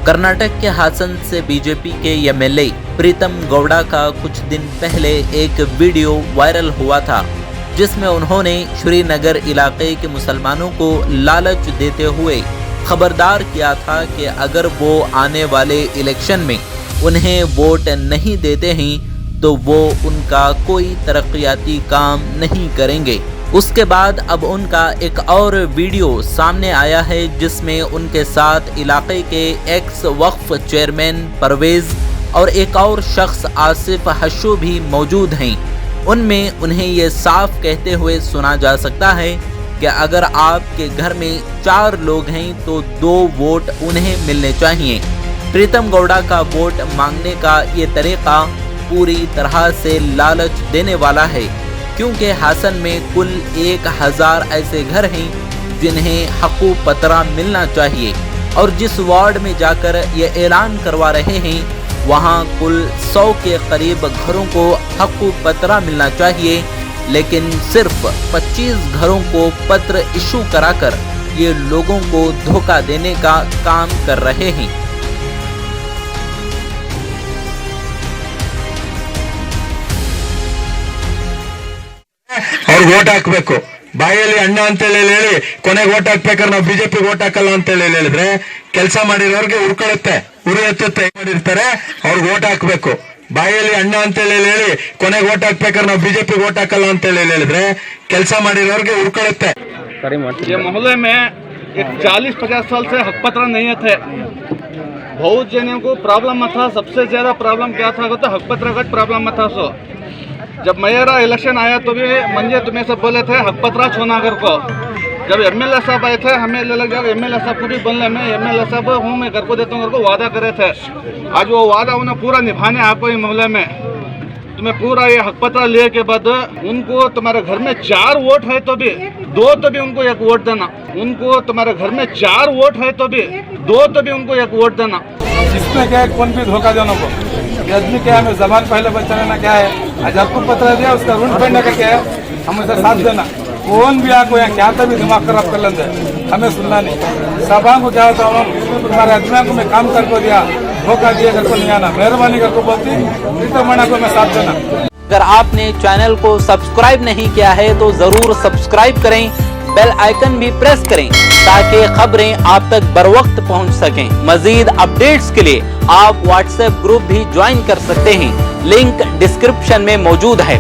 कर्नाटक के हासन से बीजेपी के एमएलए प्रीतम गौड़ा का कुछ दिन पहले एक वीडियो वायरल हुआ था, जिसमें उन्होंने श्रीनगर इलाके के मुसलमानों को लालच देते हुए खबरदार किया था कि अगर वो आने वाले इलेक्शन में उन्हें वोट नहीं देते हैं तो वो उनका कोई तरक्याती काम नहीं करेंगे। उसके बाद अब उनका एक और वीडियो सामने आया है, जिसमें उनके साथ इलाके के एक्स वक्फ चेयरमैन परवेज और एक और शख्स आसिफ हशू भी मौजूद हैं। उनमें उन्हें ये साफ कहते हुए सुना जा सकता है कि अगर आपके घर में 4 लोग हैं तो 2 वोट उन्हें मिलने चाहिए। प्रीतम गौड़ा का वोट मांगने का ये तरीका पूरी तरह से लालच देने वाला है, क्योंकि हासन में कुल 1000 ऐसे घर हैं जिन्हें हकूक़ पतरा मिलना चाहिए, और जिस वार्ड में जाकर ये ऐलान करवा रहे हैं वहाँ कुल 100 के करीब घरों को हकूक़ पतरा मिलना चाहिए, लेकिन सिर्फ 25 घरों को पत्र इशू कराकर ये लोगों को धोखा देने का काम कर रहे हैं। ಅವ್ರಿಗೆ ವೋಟ್ ಹಾಕಬೇಕು, ಬಾಯಲ್ಲಿ ಅಣ್ಣ ಅಂತೇಳಿ ಹೇಳಿ ಕೊನೆಗೆ ವೋಟ್ ಹಾಕ್ಬೇಕಾದ್ರೆ ನಾವು ಬಿಜೆಪಿ ವೋಟ್ ಹಾಕಲ್ಲ ಅಂತೇಳಿ ಹೇಳಿದ್ರೆ ಕೆಲಸ ಮಾಡಿರೋರಿಗೆ ಉಳ್ಕೊಳ್ಳುತ್ತೆ, ಉರಿ ಎತ್ತುತ್ತೆ ಮಾಡಿರ್ತಾರೆ। ಅವ್ರಿಗೆ ವೋಟ್ ಹಾಕಬೇಕು, ಬಾಯಲ್ಲಿ ಅಣ್ಣ ಅಂತೇಳಿ ಹೇಳಿ ಕೊನೆಗೆ ವೋಟ್ ಹಾಕ್ಬೇಕಾದ್ರೆ ನಾವು ಬಿಜೆಪಿ ವೋಟ್ ಹಾಕಲ್ಲ ಅಂತೇಳಿ ಹೇಳಿದ್ರೆ ಕೆಲಸ ಮಾಡಿರೋರಿಗೆ ಉಳ್ಕೊಳ್ಳುತ್ತೆ। ये मोहल्ले में एक 40-50 साल से हक पत्र नहीं थे। बहुत जन को प्रॉब्लम था। सबसे ज्यादा प्रॉब्लम क्या था तो हक पत्र का प्रॉब्लम था। सो जब मेरा इलेक्शन आया तो भी मंजे तुम्हें सब बोले थे हक पत्रा छोनागर को। जब एमएलए साहब आए थे हमें लगा एमएलए साहब को भी बोलने में एमएलए साहब हूँ मैं घर को देता हूँ, घर को वादा करे थे। आज वो वादा उन्हें पूरा निभाने आपको ही मोहल्ले में तुम्हें पूरा ये हक पत्र लिए के बाद उनको तुम्हारे घर में 4 वोट है तो भी 2 तो भी उनको 1 वोट देना। उनको तुम्हारे घर में 4 वोट है तो भी 2 तो भी उनको 1 वोट देना। इसमें क्या है, कौन भी धोखा देना को आदमी क्या है, जबान पहले बच्चा लेना क्या है, आज आपको पत्र दिया उसका ऋण पड़ने का क्या है, हम उसे साथ देना। कौन भी आपको यहाँ क्या भी दिमाग खराब कर लेते हमें सुनना नहीं। सभा को क्या होता है, तुम्हारे आदमी को मैं काम करके दिया, धोखा दिया, घर को नहीं आना, मेहरबानी करके बोलती प्रीतम गौड़ा को मैं साथ देना। अगर आपने चैनल को सब्सक्राइब नहीं किया है तो जरूर सब्सक्राइब करें, बेल आइकन भी प्रेस करें ताकि खबरें आप तक बर वक्त पहुंच सकें। मजीद अपडेट्स के लिए आप व्हाट्सएप ग्रुप भी ज्वाइन कर सकते हैं, लिंक डिस्क्रिप्शन में मौजूद है।